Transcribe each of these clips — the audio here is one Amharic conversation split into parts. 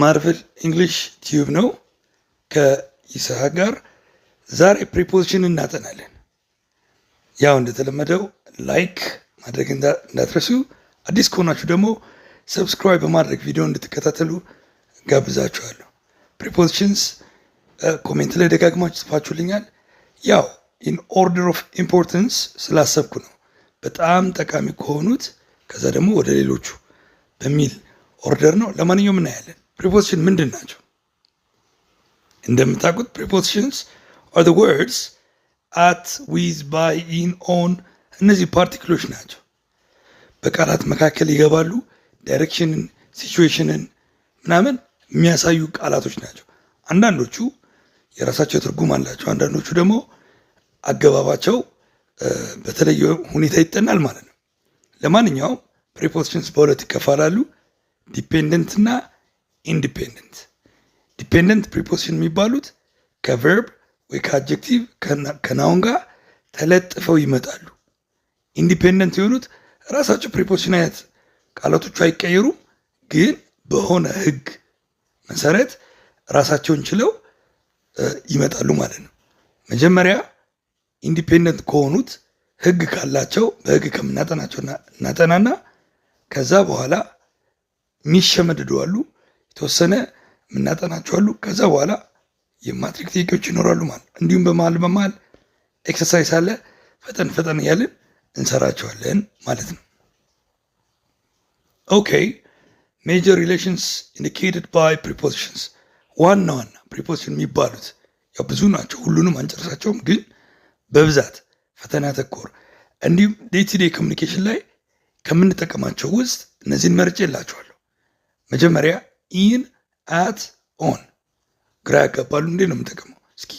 ማርቨል እንግሊሽ ቲዩብ ነው ከይስሐቅ ጋር። ዛሬ ፕሪፖዚሽን እናጠናለን። ያው እንደተለመደው ላይክ ማድረግ እንዳትረሱ፣ አዲስ ከሆናችሁ ደግሞ ሰብስክራይብ በማድረግ ቪዲዮ እንድትከታተሉ ጋብዛችኋለሁ። ፕሪፖዚሽንስ ኮሜንት ላይ ደጋግማችሁ ጽፋችሁልኛል። ያው ኢን ኦርደር ኦፍ ኢምፖርታንስ ስላሰብኩ ነው፣ በጣም ጠቃሚ ከሆኑት ከዛ ደግሞ ወደ ሌሎቹ በሚል ኦርደር ነው። ለማንኛውም እናያለን። ፕሪፖዚሽን ምንድን ናቸው? እንደምታውቁት ፕሪፖዚሽንስ are the words at, with, by, in, on እነዚህ ፓርቲክሎች ናቸው። በቃላት መካከል ይገባሉ። ዳይሬክሽንን፣ ሲቹዌሽንን ምናምን የሚያሳዩ ቃላቶች ናቸው። አንዳንዶቹ የራሳቸው ትርጉም አላቸው። አንዳንዶቹ ደግሞ አገባባቸው በተለየ ሁኔታ ይጠናል ማለት ነው። ለማንኛውም ፕሪፖዚሽንስ በሁለት ይከፋላሉ፣ ዲፔንደንት እና ኢንዲፔንደንት። ዲፔንደንት ፕሪፖዚሽን የሚባሉት ከቨርብ ወይ ከአጀክቲቭ ከናውን ጋር ተለጥፈው ይመጣሉ። ኢንዲፔንደንት የሆኑት ራሳቸው ፕሪፖዚሽን አይነት ቃላቶቹ አይቀየሩም፣ ግን በሆነ ህግ መሰረት ራሳቸውን ችለው ይመጣሉ ማለት ነው። መጀመሪያ ኢንዲፔንደንት ከሆኑት ህግ ካላቸው በህግ ከምናጠናቸው እናጠናና ከዛ በኋላ የሚሸመድዱ አሉ፣ የተወሰነ የምናጠናቸው አሉ። ከዛ በኋላ የማትሪክ ጥያቄዎች ይኖራሉ ማለት ነው። እንዲሁም በመሀል ኤክሰርሳይዝ አለ፣ ፈጠን እያልን እንሰራቸዋለን ማለት ነው። ኦኬ ሜጀር ሪሌሽንስ ኢንዲኬትድ ባይ ፕሪፖዚሽንስ። ዋና ፕሪፖዚሽን የሚባሉት ያው ብዙ ናቸው፣ ሁሉንም አንጨርሳቸውም፣ ግን በብዛት ፈተና ተኮር እንዲሁም ዴይ ቱ ዴይ ኮሚኒኬሽን ላይ ከምንጠቀማቸው ውስጥ እነዚህን መርጬ የላቸዋለሁ። መጀመሪያ ኢን፣ አት፣ ኦን ግራ ያጋባሉ። እንዴት ነው የምንጠቀመው? እስኪ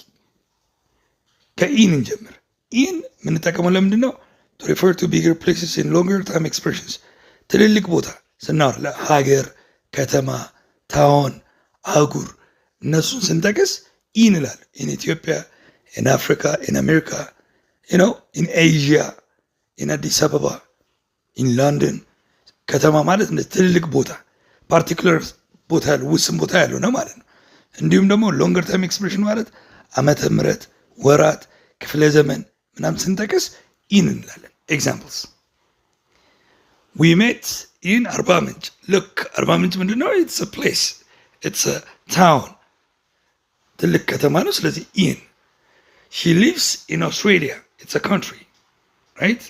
ከኢን እንጀምር። ኢን የምንጠቀመው ለምንድን ነው? to refer to bigger places in longer time expressions። ትልልቅ ቦታ ስናወራ ሀገር፣ ከተማ፣ ታውን፣ አህጉር እነሱን ስንጠቅስ ኢን እላለሁ። ኢን ኢትዮጵያ፣ ኢን አፍሪካ፣ ኢን አሜሪካ፣ ኢን ኤዥያ፣ ኢን አዲስ አበባ፣ ኢን ሎንደን። ከተማ ማለት እንደ ትልልቅ ቦታ ፓርቲኩለር ቦታ ያለው ውስን ቦታ ያለው ነው ማለት ነው። እንዲሁም ደግሞ ሎንገር ታይም ኤክስፕሬሽን ማለት ዓመተ ምህረት፣ ወራት፣ ክፍለ ዘመን ምናምን ስንጠቅስ ኢን እንላለን። ኤግዛምፕልስ ዊ ሜት ኢን አርባ ምንጭ። ልክ አርባ ምንጭ ምንድን ነው? ኢትስ አ ፕሌስ፣ ኢትስ አ ታውን፣ ትልቅ ከተማ ነው። ስለዚህ ኢን። ሺ ሊቭስ ኢን አውስትራሊያ፣ ኢትስ አ ካንትሪ ራይት።